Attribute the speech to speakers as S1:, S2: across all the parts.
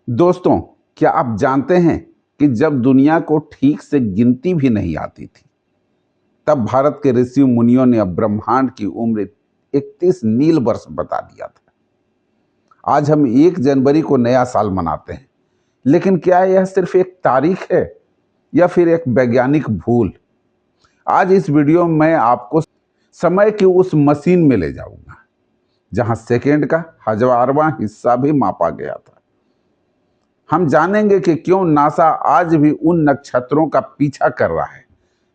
S1: दोस्तों, क्या आप जानते हैं कि जब दुनिया को ठीक से गिनती भी नहीं आती थी, तब भारत के ऋषि मुनियों ने अब ब्रह्मांड की उम्र 31 नील वर्ष बता दिया था। आज हम 1 जनवरी को नया साल मनाते हैं, लेकिन क्या यह सिर्फ एक तारीख है या फिर एक वैज्ञानिक भूल? आज इस वीडियो में मैं आपको समय की उस मशीन में ले जाऊंगा, जहां सेकेंड का हजारवां हिस्सा भी मापा गया था। हम जानेंगे कि क्यों नासा आज भी उन नक्षत्रों का पीछा कर रहा है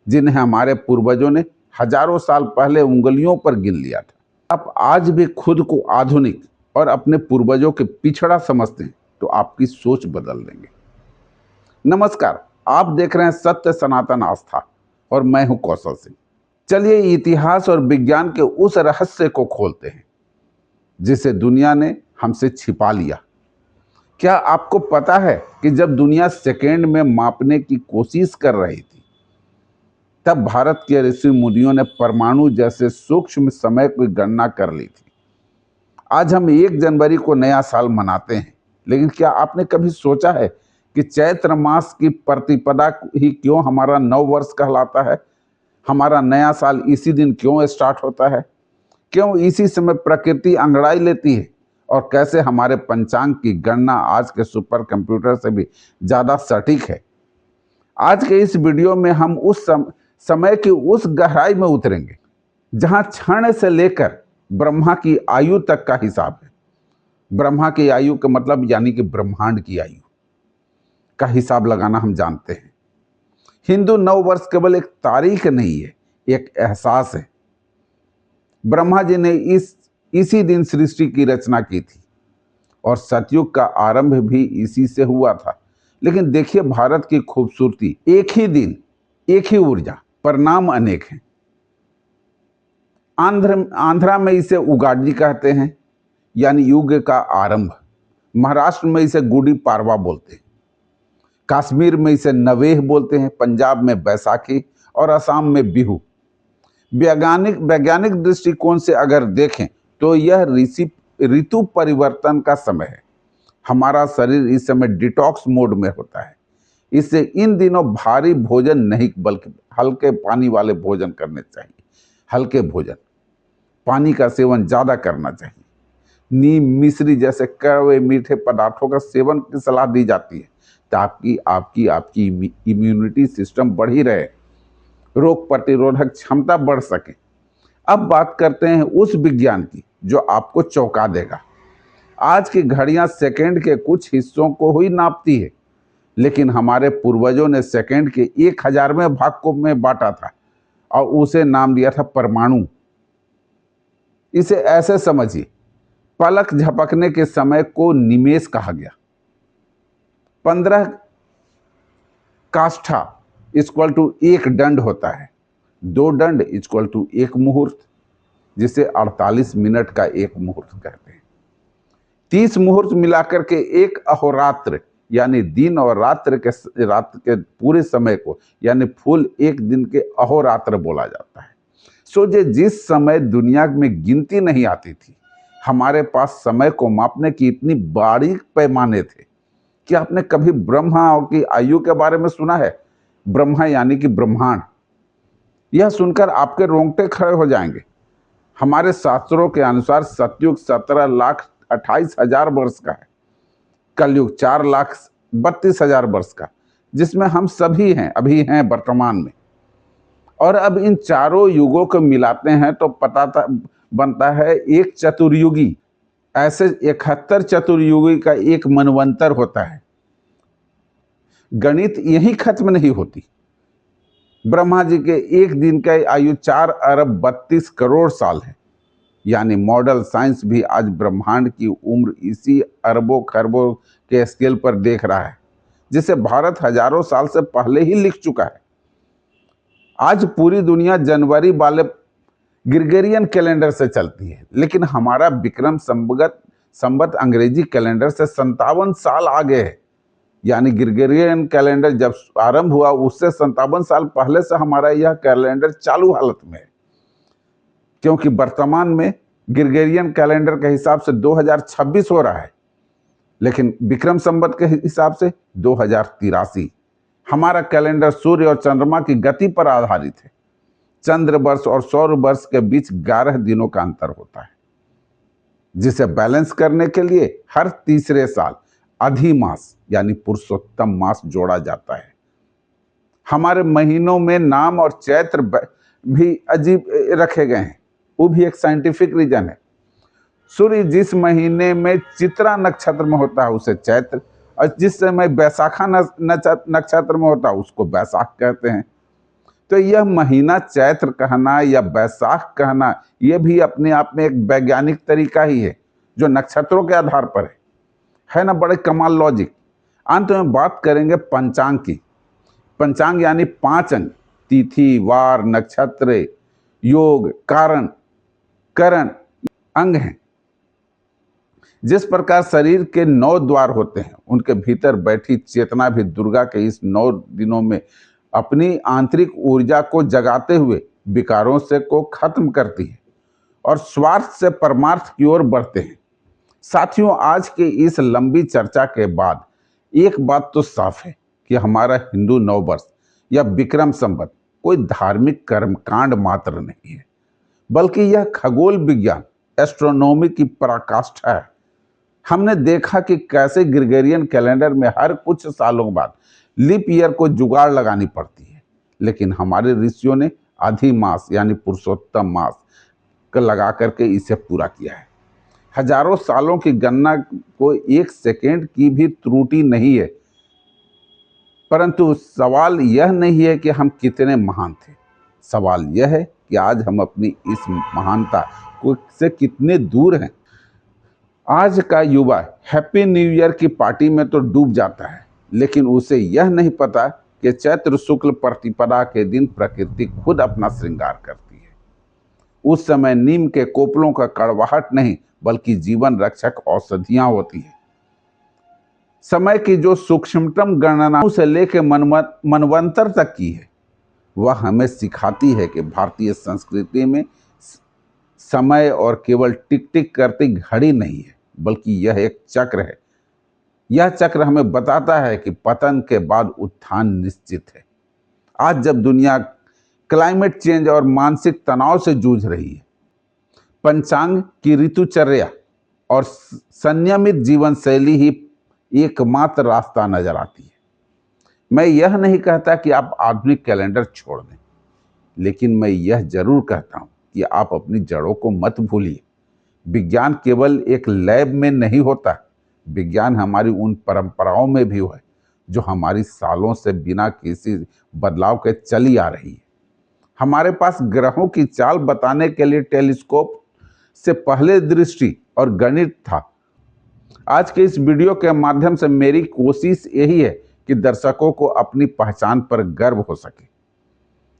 S1: जिन्हें हमारे पूर्वजों ने हजारों साल पहले उंगलियों पर गिन लिया था। आप आज भी खुद को आधुनिक और अपने पूर्वजों के पिछड़ा समझते हैं तो आपकी सोच बदल देंगे। नमस्कार, आप देख रहे हैं सत्य सनातन आस्था और मैं हूं कौशल सिंह। चलिए इतिहास और विज्ञान के उस रहस्य को खोलते हैं जिसे दुनिया ने हमसे छिपा लिया। क्या आपको पता है कि जब दुनिया सेकेंड में मापने की कोशिश कर रही थी, तब भारत के ऋषि मुनियों ने परमाणु जैसे सूक्ष्म समय की गणना कर ली थी। आज हम 1 जनवरी को नया साल मनाते हैं, लेकिन क्या आपने कभी सोचा है कि चैत्र मास की प्रतिपदा ही क्यों हमारा नव वर्ष कहलाता है? हमारा नया साल इसी दिन क्यों स्टार्ट होता है? क्यों इसी समय प्रकृति अंगड़ाई लेती है? और कैसे हमारे पंचांग की गणना आज के सुपर कंप्यूटर से भी ज़्यादा सटीक है? आज के इस वीडियो में हम उस समय की उस गहराई में उतरेंगे जहां क्षण से लेकर ब्रह्मा की आयु तक का हिसाब है। ब्रह्मा की आयु का मतलब यानी कि ब्रह्मांड की आयु का हिसाब लगाना हम जानते हैं। हिंदू नव वर्ष केवल एक तारीख नहीं है, एक एहसास है। ब्रह्मा जी ने इसी दिन सृष्टि की रचना की थी और सतयुग का आरंभ भी इसी से हुआ था। लेकिन देखिए भारत की खूबसूरती, एक ही दिन, एक ही ऊर्जा, पर नाम अनेक हैं। आंध्रा में इसे उगाड़ी कहते हैं, यानी युग का आरंभ। महाराष्ट्र में इसे गुड़ी पाड़वा बोलते हैं। कश्मीर में इसे नवेह बोलते हैं, पंजाब में बैसाखी और असम में बिहू। वैज्ञानिक दृष्टिकोण से अगर देखें तो यह ऋतु परिवर्तन का समय है। हमारा शरीर इस समय डिटॉक्स मोड में होता है। इससे इन दिनों भारी भोजन नहीं बल्कि हल्के पानी वाले भोजन करने चाहिए। हल्के भोजन, पानी का सेवन ज़्यादा करना चाहिए। नीम, मिश्री जैसे कड़वे मीठे पदार्थों का सेवन की सलाह दी जाती है ताकि आपकी इम्यूनिटी सिस्टम बढ़ी रहे, रोग प्रतिरोधक क्षमता बढ़ सके। अब बात करते हैं उस विज्ञान की जो आपको चौंका देगा। आज की घड़ियां सेकंड के कुछ हिस्सों को ही नापती है, लेकिन हमारे पूर्वजों ने सेकंड के 1000वें भाग को में बांटा था और उसे नाम दिया था परमाणु। इसे ऐसे समझिए, पलक झपकने के समय को निमेष कहा गया। 15 काष्ठा इक्वल टू 1 दंड होता है। 2 दंड इक्वल टू 1 मुहूर्त, जिसे 48 मिनट का 1 मुहूर्त कहते हैं। 30 मुहूर्त मिलाकर के 1 अहोरात्र यानी दिन और रात के पूरे समय को यानी फुल 1 दिन के अहोरात्र बोला जाता है। सोचिए, जिस समय दुनिया में गिनती नहीं आती थी, हमारे पास समय को मापने की इतनी बारीक पैमाने थे। क्या आपने कभी ब्रह्मा की आयु के बारे में सुना है? ब्रह्मा यानी कि ब्रह्मांड। यह सुनकर आपके रोंगटे खड़े हो जाएंगे। हमारे शास्त्रों के अनुसार सतयुग 17,28,000 वर्ष का है। कलयुग 4,32,000 वर्ष का, जिसमें हम सभी अभी हैं वर्तमान में। और अब इन चारों युगों को मिलाते हैं तो बनता है एक चतुर्युगी। ऐसे 71 चतुर्युगी का एक मनवंतर होता है। गणित यही खत्म नहीं होती। ब्रह्मा जी के एक दिन का आयु 4 अरब 32 करोड़ साल है। यानी मॉडल साइंस भी आज ब्रह्मांड की उम्र इसी अरबों खरबों के स्केल पर देख रहा है, जिसे भारत हजारों साल से पहले ही लिख चुका है। आज पूरी दुनिया जनवरी वाले ग्रिगोरियन कैलेंडर से चलती है, लेकिन हमारा विक्रम संवत अंग्रेजी कैलेंडर से 57 साल आगे है। यानी ग्रिगोरियन कैलेंडर जब आरंभ हुआ उससे 57 साल पहले से हमारा यह कैलेंडर चालू हालत में है, क्योंकि वर्तमान में ग्रिगोरियन कैलेंडर के हिसाब से 2026 हो रहा है। लेकिन विक्रम संवत के हिसाब से 2083। हमारा कैलेंडर सूर्य और चंद्रमा की गति पर आधारित है। चंद्र वर्ष और सौर वर्ष के बीच 11 दिनों का अंतर होता है, जिसे बैलेंस करने के लिए हर तीसरे साल अधिमास यानी पुरुषोत्तम मास जोड़ा जाता है। हमारे महीनों में नाम और चैत्र भी अजीब रखे गए हैं, वो भी एक साइंटिफिक रीजन है। सूर्य जिस महीने में चित्रा नक्षत्र में होता है उसे चैत्र, और जिस समय बैसाखा नक्षत्र में होता है उसको बैसाख कहते हैं। तो यह महीना चैत्र कहना या बैसाख कहना, यह भी अपने आप में एक वैज्ञानिक तरीका ही है जो नक्षत्रों के आधार पर है ना। बड़े कमाल लॉजिक। अंत में बात करेंगे पंचांग की। पंचांग यानी 5 अंग, तिथि, वार, नक्षत्र, योग, कारण, करण अंग हैं। जिस प्रकार शरीर के 9 द्वार होते हैं, उनके भीतर बैठी चेतना भी दुर्गा के इस 9 दिनों में अपनी आंतरिक ऊर्जा को जगाते हुए विकारों से को खत्म करती है और स्वार्थ से परमार्थ की ओर बढ़ते हैं। साथियों, आज के इस लंबी चर्चा के बाद एक बात तो साफ है कि हमारा हिंदू नववर्ष या विक्रम संवत कोई धार्मिक कर्मकांड मात्र नहीं है, बल्कि यह खगोल विज्ञान, एस्ट्रोनॉमी की पराकाष्ठा है। हमने देखा कि कैसे ग्रेगोरियन कैलेंडर में हर कुछ सालों बाद लीप ईयर को जुगाड़ लगानी पड़ती है, लेकिन हमारे ऋषियों ने अधिमास यानी पुरुषोत्तम मास का लगा करके इसे पूरा किया है। हजारों सालों की गणना को 1 सेकेंड की भी त्रुटि नहीं है। परंतु सवाल यह नहीं है कि हम कितने महान थे, सवाल यह है कि आज हम अपनी इस महानता से कितने दूर हैं। आज का युवा हैप्पी न्यू ईयर की पार्टी में तो डूब जाता है, लेकिन उसे यह नहीं पता कि चैत्र शुक्ल प्रतिपदा के दिन प्रकृति खुद अपना श्रृंगार करती है। उस समय नीम के कोपलों का कड़वाहट नहीं, बल्कि जीवन रक्षक औषधियां होती है। समय की जो सूक्ष्मतम गणना से लेकर मनवंतर तक की है, वह हमें सिखाती है कि भारतीय संस्कृति में समय और केवल टिक टिक करती घड़ी नहीं है, बल्कि यह एक चक्र है। यह चक्र हमें बताता है कि पतन के बाद उत्थान निश्चित है। आज जब दुनिया क्लाइमेट चेंज और मानसिक तनाव से जूझ रही है, पंचांग की ऋतुचर्या और संयमित जीवन शैली ही एकमात्र रास्ता नजर आती है। मैं यह नहीं कहता कि आप आधुनिक कैलेंडर छोड़ दें, लेकिन मैं यह जरूर कहता हूं कि आप अपनी जड़ों को मत भूलिए। विज्ञान केवल एक लैब में नहीं होता, विज्ञान हमारी उन परंपराओं में भी है जो हमारी सालों से बिना किसी बदलाव के चली आ रही है। हमारे पास ग्रहों की चाल बताने के लिए टेलीस्कोप से पहले दृष्टि और गणित था। आज के इस वीडियो के माध्यम से मेरी कोशिश यही है कि दर्शकों को अपनी पहचान पर गर्व हो सके।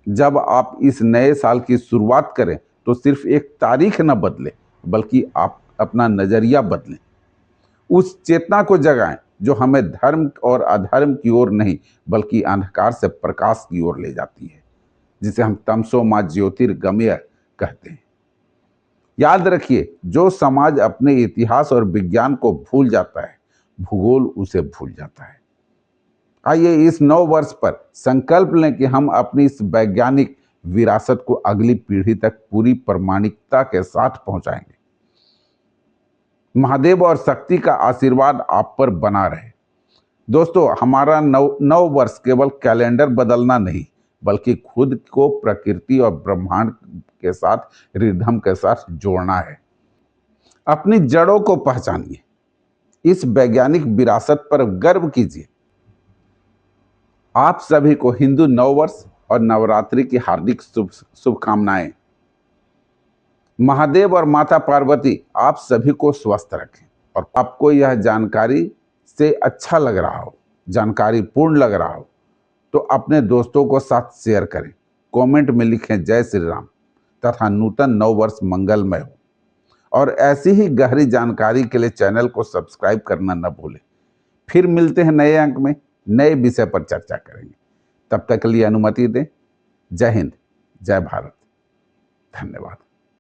S1: जब आप इस नए साल की शुरुआत करें तो सिर्फ एक तारीख न बदले, बल्कि आप अपना नजरिया बदलें। उस चेतना को जगाएं जो हमें धर्म और अधर्म की ओर नहीं, बल्कि अंधकार से प्रकाश की ओर ले जाती है, जिसे हम तमसो मा ज्योतिर्गमय कहते हैं। याद रखिए, जो समाज अपने इतिहास और विज्ञान को भूल जाता है, भूगोल उसे भूल जाता है। आइए इस नव वर्ष पर संकल्प लें कि हम अपनी इस वैज्ञानिक विरासत को अगली पीढ़ी तक पूरी प्रामाणिकता के साथ पहुंचाएंगे। महादेव और शक्ति का आशीर्वाद आप पर बना रहे। दोस्तों, हमारा नव वर्ष केवल कैलेंडर बदलना नहीं, बल्कि खुद को प्रकृति और ब्रह्मांड के साथ, रिदम के साथ जोड़ना है। अपनी जड़ों को पहचानिए, इस वैज्ञानिक विरासत पर गर्व कीजिए। आप सभी को हिंदू नववर्ष और नवरात्रि की हार्दिक शुभकामनाएं। महादेव और माता पार्वती आप सभी को स्वस्थ रखें। और आपको यह जानकारी से अच्छा लग रहा हो, जानकारी पूर्ण लग रहा हो, तो अपने दोस्तों को साथ शेयर करें। कमेंट में लिखें जय श्री राम तथा नूतन नव वर्ष मंगलमय हो। और ऐसी ही गहरी जानकारी के लिए चैनल को सब्सक्राइब करना न भूलें। फिर मिलते हैं नए अंक में, नए विषय पर चर्चा करेंगे। तब तक के लिए अनुमति दें। जय हिंद, जय भारत, धन्यवाद।